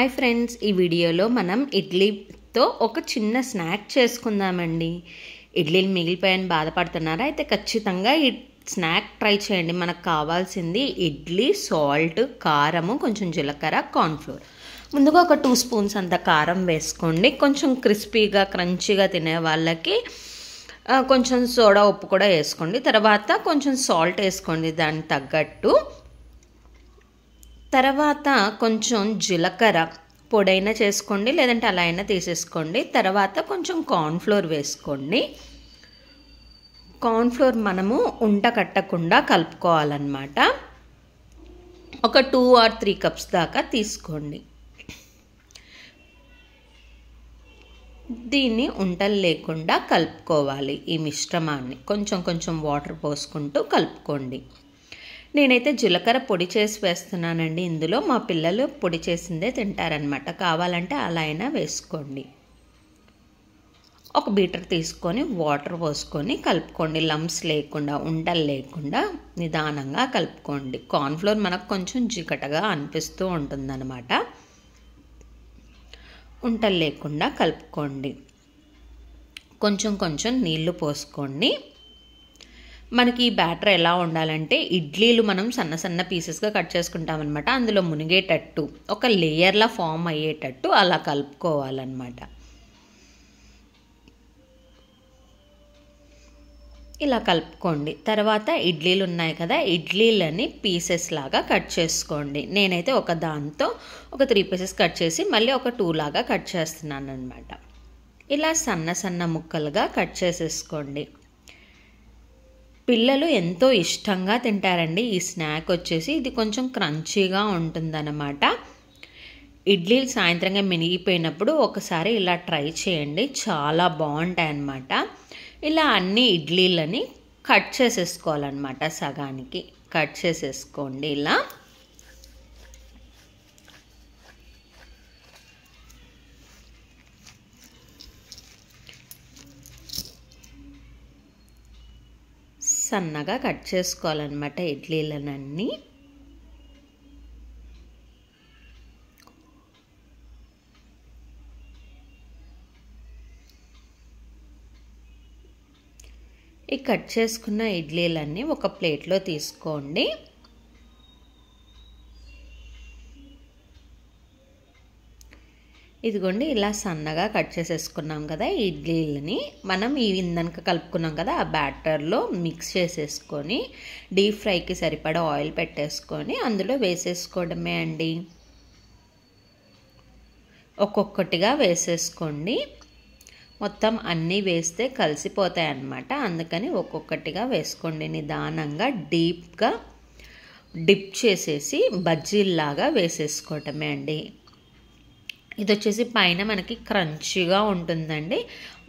Hi friends, ఈ వీడియోలో మనం ఇడ్లీతో ఒక చిన్న స్నాక్ చేసుకుందామండి. ఇడ్లీలు మిగిలిపోయాయని బాధపడుతున్నారా? అయితే ఖచ్చితంగా ఈ స్నాక్ ట్రై చేయండి. మనకు కావాల్సింది ఇడ్లీ, సాల్ట్, కారము, కొంచెం జీలకర్ర, కార్న్ఫ్లోర్. ముందుగా ఒక 2 స్పూన్స్ అంత కారం వేసుకోండి. కొంచెం క్రిస్పీగా క్రంచీగా తినే వాళ్ళకి కొంచెం సోడా ఉప్పు కూడా వేసుకోండి. తర్వాత కొంచెం సాల్ట్ వేసుకోండి దానికి తగ్గట్టు. తర్వాత కొంచెం జీలకర్ర పొడైనా చేసుకోండి, లేదంటే అలా అయినా తీసేసుకోండి. తర్వాత కొంచెం కార్న్ఫ్లోర్ వేసుకోండి. కార్న్ఫ్లోర్ మనము ఉంట కట్టకుండా కలుపుకోవాలన్నమాట. ఒక 2 or 3 కప్స్ దాకా తీసుకోండి. దీన్ని ఉంటలు లేకుండా కలుపుకోవాలి. ఈ మిశ్రమాన్ని కొంచెం కొంచెం వాటర్ పోసుకుంటూ కలుపుకోండి. నేనైతే జీలకర్ర పొడి చేసి వేస్తున్నానండి. ఇందులో మా పిల్లలు పొడి చేసిందే తింటారనమాట. కావాలంటే అలా అయినా వేసుకోండి. ఒక బీటర్ తీసుకొని వాటర్ పోసుకొని కలుపుకోండి. లంప్స్ లేకుండా, ఉండలు లేకుండా నిదానంగా కలుపుకోండి. కార్న్ఫ్లోర్ మనకు కొంచెం జిగటగా అనిపిస్తూ ఉంటుందన్నమాట. ఉండలు లేకుండా కలుపుకోండి. కొంచెం కొంచెం నీళ్లు పోసుకోండి. మనకి ఈ బ్యాటర్ ఎలా ఉండాలంటే, ఇడ్లీలు మనం సన్న సన్న పీసెస్గా కట్ చేసుకుంటాం అనమాట. అందులో మునిగేటట్టు, ఒక లేయర్లా ఫామ్ అయ్యేటట్టు అలా కలుపుకోవాలన్నమాట. ఇలా కలుపుకోండి. తర్వాత ఇడ్లీలు ఉన్నాయి కదా, ఇడ్లీలని పీసెస్ లాగా కట్ చేసుకోండి. నేనైతే ఒక దాంతో ఒక 3 పీసెస్ కట్ చేసి మళ్ళీ ఒక 2 లాగా కట్ చేస్తున్నాను అనమాట. ఇలా సన్న సన్న ముక్కలుగా కట్ చేసేసుకోండి. పిల్లలు ఎంతో ఇష్టంగా తింటారండి. ఈ స్నాక్ వచ్చేసి ఇది కొంచెం క్రంచీగా ఉంటుందన్నమాట. ఇడ్లీలు సాయంత్రంగా మినిగిపోయినప్పుడు ఒకసారి ఇలా ట్రై చేయండి, చాలా బాగుంటాయి అన్నమాట. ఇలా అన్ని ఇడ్లీలని కట్ చేసేసుకోవాలన్నమాట. సగానికి కట్ చేసేసుకోండి. ఇలా సన్నగా కట్ చేసుకోవాలన్నమాట ఇడ్లీలనన్నీ. ఈ కట్ చేసుకున్న ఇడ్లీలన్నీ ఒక ప్లేట్లో తీసుకోండి. ఇదిగోండి, ఇలా సన్నగా కట్ చేసేసుకున్నాం కదా ఇడ్లీలని. మనం ఈ ఇందనక కలుపుకున్నాం కదా, ఆ బ్యాటర్లో మిక్స్ చేసేసుకొని డీప్ ఫ్రైకి సరిపడా ఆయిల్ పెట్టేసుకొని అందులో వేసేసుకోవడమే అండి. ఒక్కొక్కటిగా వేసేసుకోండి. మొత్తం అన్నీ వేస్తే కలిసిపోతాయి అన్నమాట. అందుకని ఒక్కొక్కటిగా వేసుకోండి. నిదానంగా డీప్గా డిప్ చేసేసి బజ్జీల్లాగా వేసేసుకోవటమే అండి. ఇది వచ్చేసి పైన మనకి క్రంచీగా ఉంటుందండి,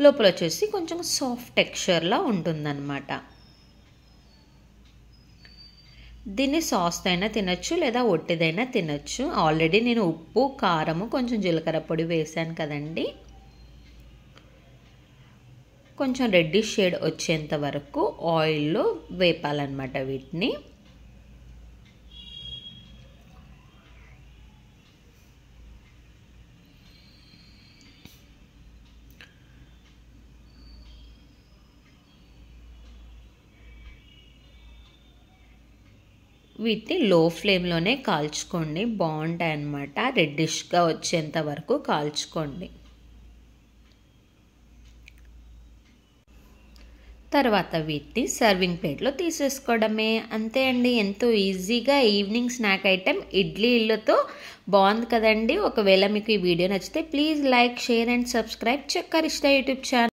లోపల వచ్చేసి కొంచెం సాఫ్ట్ టెక్స్చర్లా ఉంటుందన్నమాట. దీన్ని సాస్తో అయినా తినచ్చు, లేదా ఒట్టిదైనా తినచ్చు. ఆల్రెడీ నేను ఉప్పు, కారము, కొంచెం జీలకర్ర పొడి వేసాను కదండి. కొంచెం రెడ్డిష్ షేడ్ వచ్చేంత వరకు ఆయిల్లో వేపాలన్నమాట వీటిని. వీటిని లో ఫ్లేమ్లోనే కాల్చుకోండి, బాగుంటాయి అన్నమాట. రెడ్డిష్గా వచ్చేంత వరకు కాల్చుకోండి. తర్వాత వీటిని సర్వింగ్ ప్లేట్లో తీసేసుకోవడమే, అంతే అండి. ఎంతో ఈజీగా ఈవినింగ్ స్నాక్ ఐటెం ఇడ్లీలతో బాగుంది కదండి. ఒకవేళ మీకు ఈ వీడియో నచ్చితే please like, share and subscribe చెక్కరిష్ట యూట్యూబ్ ఛానల్.